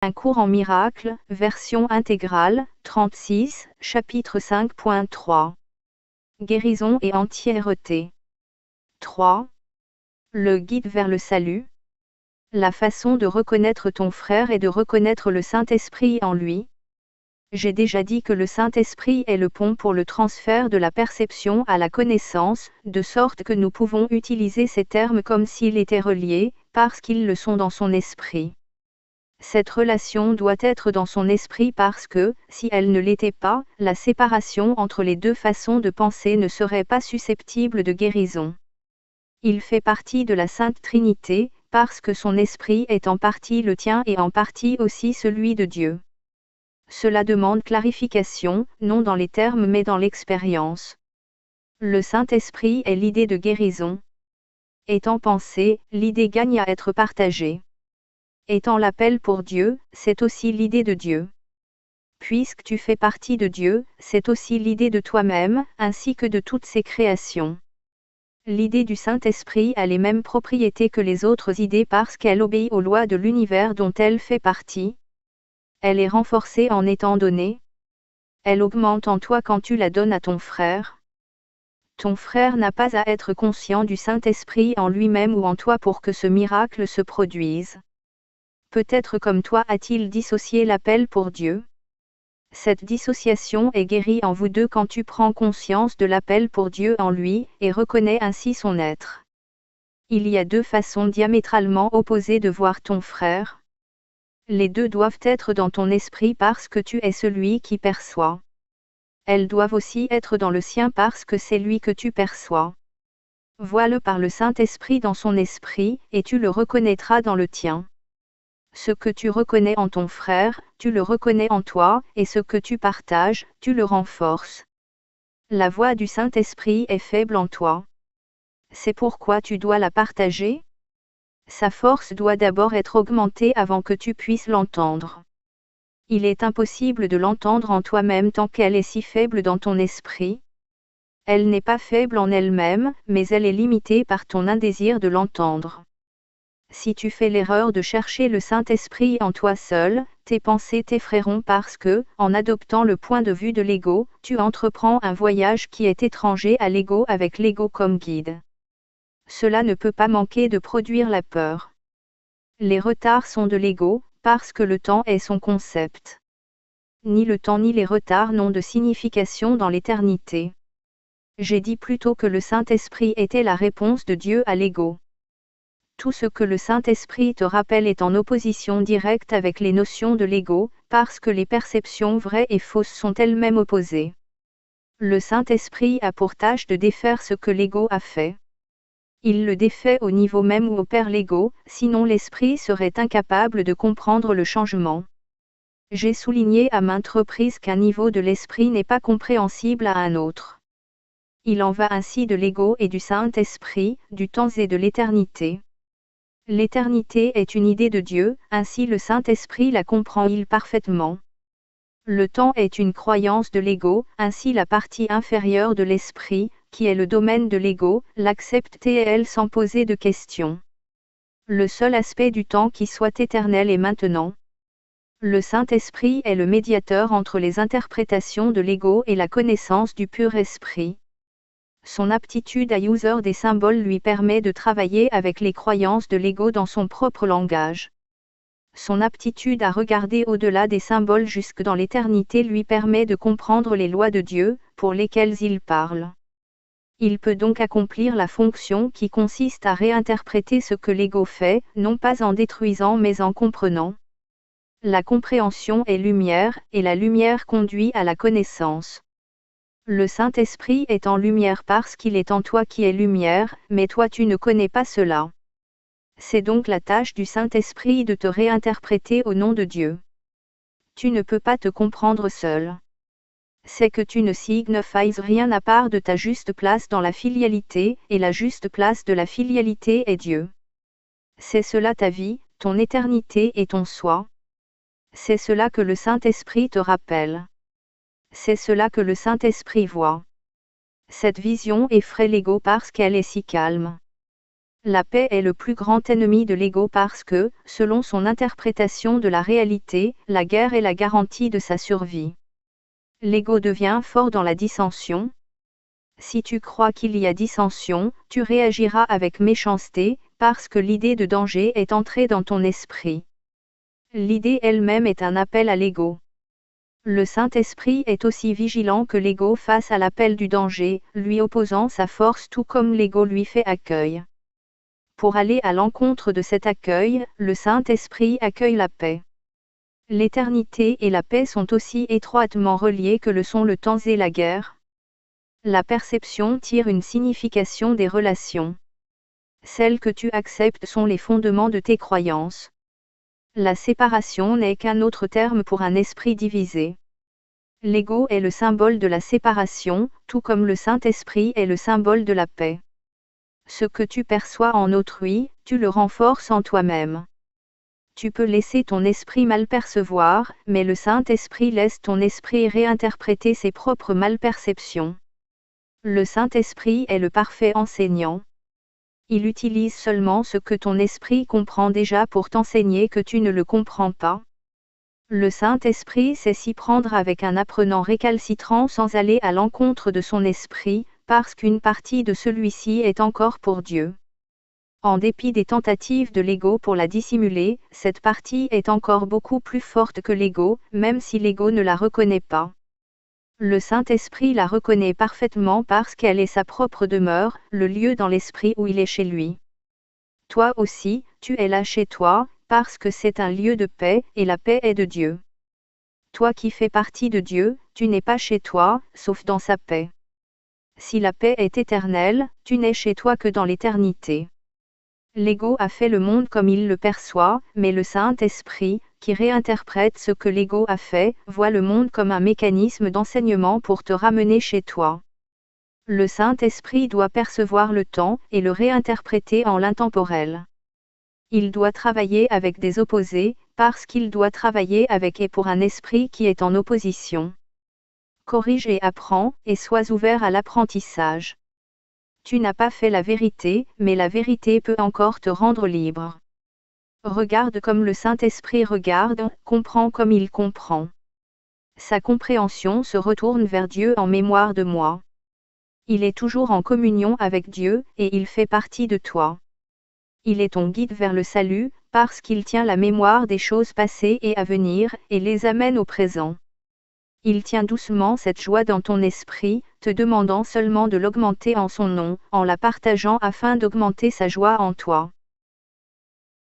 Un cours en miracle, version intégrale, 36, chapitre 5.3. Guérison et entièreté. 3. Le guide vers le salut. La façon de reconnaître ton frère est de reconnaître le Saint-Esprit en lui. J'ai déjà dit que le Saint-Esprit est le pont pour le transfert de la perception à la connaissance, de sorte que nous pouvons utiliser ces termes comme s'ils étaient reliés, parce qu'ils le sont dans son esprit. Cette relation doit être dans son esprit parce que, si elle ne l'était pas, la séparation entre les deux façons de penser ne serait pas susceptible de guérison. Il fait partie de la Sainte Trinité, parce que son esprit est en partie le tien et en partie aussi celui de Dieu. Cela demande clarification, non dans les termes mais dans l'expérience. Le Saint-Esprit est l'idée de guérison. Étant pensée, l'idée gagne à être partagée. Étant l'appel pour Dieu, c'est aussi l'idée de Dieu. Puisque tu fais partie de Dieu, c'est aussi l'idée de toi-même, ainsi que de toutes ses créations. L'idée du Saint-Esprit a les mêmes propriétés que les autres idées parce qu'elle obéit aux lois de l'univers dont elle fait partie. Elle est renforcée en étant donnée. Elle augmente en toi quand tu la donnes à ton frère. Ton frère n'a pas à être conscient du Saint-Esprit en lui-même ou en toi pour que ce miracle se produise. Peut-être comme toi a-t-il dissocié l'appel pour Dieu. Cette dissociation est guérie en vous deux quand tu prends conscience de l'appel pour Dieu en lui, et reconnais ainsi son être. Il y a deux façons diamétralement opposées de voir ton frère. Les deux doivent être dans ton esprit parce que tu es celui qui perçoit. Elles doivent aussi être dans le sien parce que c'est lui que tu perçois. Vois-le par le Saint-Esprit dans son esprit, et tu le reconnaîtras dans le tien. Ce que tu reconnais en ton frère, tu le reconnais en toi, et ce que tu partages, tu le renforces. La voix du Saint-Esprit est faible en toi. C'est pourquoi tu dois la partager. Sa force doit d'abord être augmentée avant que tu puisses l'entendre. Il est impossible de l'entendre en toi-même tant qu'elle est si faible dans ton esprit. Elle n'est pas faible en elle-même, mais elle est limitée par ton indésir de l'entendre. Si tu fais l'erreur de chercher le Saint-Esprit en toi seul, tes pensées t'effraieront parce que, en adoptant le point de vue de l'ego, tu entreprends un voyage qui est étranger à l'ego avec l'ego comme guide. Cela ne peut pas manquer de produire la peur. Les retards sont de l'ego, parce que le temps est son concept. Ni le temps ni les retards n'ont de signification dans l'éternité. J'ai dit plutôt que le Saint-Esprit était la réponse de Dieu à l'ego. Tout ce que le Saint-Esprit te rappelle est en opposition directe avec les notions de l'ego, parce que les perceptions vraies et fausses sont elles-mêmes opposées. Le Saint-Esprit a pour tâche de défaire ce que l'ego a fait. Il le défait au niveau même où opère l'ego, sinon l'esprit serait incapable de comprendre le changement. J'ai souligné à maintes reprises qu'un niveau de l'esprit n'est pas compréhensible à un autre. Il en va ainsi de l'ego et du Saint-Esprit, du temps et de l'éternité. L'éternité est une idée de Dieu, ainsi le Saint-Esprit la comprend-il parfaitement. Le temps est une croyance de l'ego, ainsi la partie inférieure de l'esprit, qui est le domaine de l'ego, l'accepte-t-elle sans poser de questions. Le seul aspect du temps qui soit éternel est maintenant. Le Saint-Esprit est le médiateur entre les interprétations de l'ego et la connaissance du pur esprit. Son aptitude à user des symboles lui permet de travailler avec les croyances de l'ego dans son propre langage. Son aptitude à regarder au-delà des symboles jusque dans l'éternité lui permet de comprendre les lois de Dieu, pour lesquelles il parle. Il peut donc accomplir la fonction qui consiste à réinterpréter ce que l'ego fait, non pas en détruisant mais en comprenant. La compréhension est lumière, et la lumière conduit à la connaissance. Le Saint-Esprit est en lumière parce qu'il est en toi qui est lumière, mais toi tu ne connais pas cela. C'est donc la tâche du Saint-Esprit de te réinterpréter au nom de Dieu. Tu ne peux pas te comprendre seul. C'est que tu ne signifies rien à part de ta juste place dans la filialité, et la juste place de la filialité est Dieu. C'est cela ta vie, ton éternité et ton soi. C'est cela que le Saint-Esprit te rappelle. C'est cela que le Saint-Esprit voit. Cette vision effraie l'ego parce qu'elle est si calme. La paix est le plus grand ennemi de l'ego parce que, selon son interprétation de la réalité, la guerre est la garantie de sa survie. L'ego devient fort dans la dissension. Si tu crois qu'il y a dissension, tu réagiras avec méchanceté, parce que l'idée de danger est entrée dans ton esprit. L'idée elle-même est un appel à l'ego. Le Saint-Esprit est aussi vigilant que l'ego face à l'appel du danger, lui opposant sa force tout comme l'ego lui fait accueil. Pour aller à l'encontre de cet accueil, le Saint-Esprit accueille la paix. L'éternité et la paix sont aussi étroitement reliées que le sont le temps et la guerre. La perception tire une signification des relations. Celles que tu acceptes sont les fondements de tes croyances. La séparation n'est qu'un autre terme pour un esprit divisé. L'ego est le symbole de la séparation, tout comme le Saint-Esprit est le symbole de la paix. Ce que tu perçois en autrui, tu le renforces en toi-même. Tu peux laisser ton esprit mal percevoir, mais le Saint-Esprit laisse ton esprit réinterpréter ses propres malperceptions. Le Saint-Esprit est le parfait enseignant. Il utilise seulement ce que ton esprit comprend déjà pour t'enseigner que tu ne le comprends pas. Le Saint-Esprit sait s'y prendre avec un apprenant récalcitrant sans aller à l'encontre de son esprit, parce qu'une partie de celui-ci est encore pour Dieu. En dépit des tentatives de l'ego pour la dissimuler, cette partie est encore beaucoup plus forte que l'ego, même si l'ego ne la reconnaît pas. Le Saint-Esprit la reconnaît parfaitement parce qu'elle est sa propre demeure, le lieu dans l'esprit où il est chez lui. Toi aussi, tu es là chez toi, parce que c'est un lieu de paix, et la paix est de Dieu. Toi qui fais partie de Dieu, tu n'es pas chez toi, sauf dans sa paix. Si la paix est éternelle, tu n'es chez toi que dans l'éternité. L'ego a fait le monde comme il le perçoit, mais le Saint-Esprit, qui réinterprète ce que l'ego a fait, voit le monde comme un mécanisme d'enseignement pour te ramener chez toi. Le Saint-Esprit doit percevoir le temps et le réinterpréter en l'intemporel. Il doit travailler avec des opposés, parce qu'il doit travailler avec et pour un esprit qui est en opposition. Corrige et apprends, et sois ouvert à l'apprentissage. Tu n'as pas fait la vérité, mais la vérité peut encore te rendre libre. Regarde comme le Saint-Esprit regarde, comprends comme il comprend. Sa compréhension se retourne vers Dieu en mémoire de moi. Il est toujours en communion avec Dieu, et il fait partie de toi. Il est ton guide vers le salut, parce qu'il tient la mémoire des choses passées et à venir, et les amène au présent. Il tient doucement cette joie dans ton esprit, te demandant seulement de l'augmenter en son nom, en la partageant afin d'augmenter sa joie en toi.